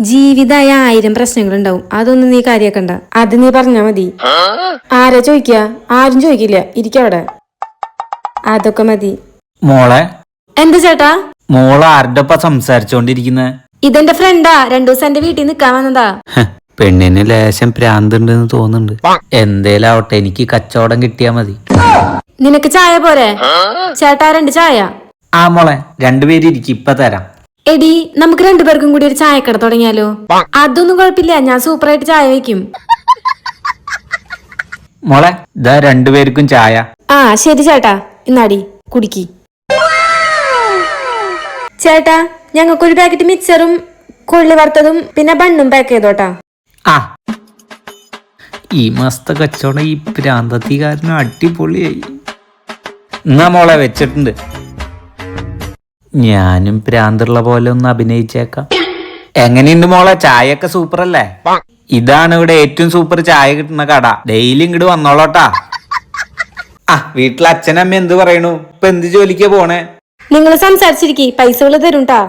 ജീവിതമായ 1000 പ്രശ്നങ്ങളുണ്ടാവും. അതൊന്നും നീ കാര്യാക്കണ്ട. അത് നീ പറഞ്ഞാ മതി. ആരാ ചോദിക്ക? ആരും ചോദിക്കില്ല. ഇരിക്കവിടെ. അതൊക്കെ മതി. മോളെ എന്താ ചേട്ടാ? മോള് ആരുടെ ഒപ്പം സംസാരിച്ചോണ്ടിരിക്കുന്നെ? ഇതെന്റെ ഫ്രണ്ടാ. 2 ദിവസം എന്റെ വീട്ടിൽ നിക്കാൻ വന്നതാ. പെണ്ണിന് ലേശം പ്രാന്തുണ്ടെന്ന് തോന്നുന്നുണ്ട്. എന്തേലും ആവട്ടെ, എനിക്ക് കച്ചവടം കിട്ടിയാ മതി. നിനക്ക് ചായ പോരെ? ചേട്ടാ 2 ചായ. ആ മോളെ, രണ്ടുപേരും ഇരിക്കും, ഇപ്പൊ തരാം. എടി, നമുക്ക് 2 പേർക്കും കൂടി ഒരു ചായക്കട തുടങ്ങിയാലോ? അതൊന്നും കുഴപ്പമില്ല, ഞാൻ സൂപ്പറായിട്ട് ചായ വെക്കും. മോളെ, ഇതാ 2 പേർക്കും ചായ. ആ ശരി ചേട്ടാ, ഇന്നാടി കുടിക്കി. ചേട്ടാ, ഞങ്ങൾക്കൊരു പാക്കറ്റ് മിക്സറും കൊള്ളി വറുത്തതും പിന്നെ ബണ്ണും പാക്ക് ചെയ്തോട്ടാ. ആ, ഈ മാസത്തെ കച്ചവടം ഈ പ്രാന്തത്തികാരനും അടിപൊളിയായി. എന്നാ മോളെ വെച്ചിട്ടുണ്ട്. ഞാനും പ്രാന്തുള്ള പോലെ ഒന്ന് അഭിനയിച്ചേക്കാം. എങ്ങനെയുണ്ട് മോളെ, ചായയൊക്കെ സൂപ്പർ അല്ലേ? ഇതാണ് ഇവിടെ ഏറ്റവും സൂപ്പർ ചായ കിട്ടുന്ന കട. ഡെയിലി ഇങ്ങോട്ട് വന്നോളോട്ടാ. ആ, വീട്ടിലെ അച്ഛനമ്മ എന്ത് പറയണു? ഇപ്പൊ എന്ത് ജോലിക്കാ പോണേ? നിങ്ങൾ സംസാരിച്ചിരിക്കി, പൈസകള് തരും ട്ടാ.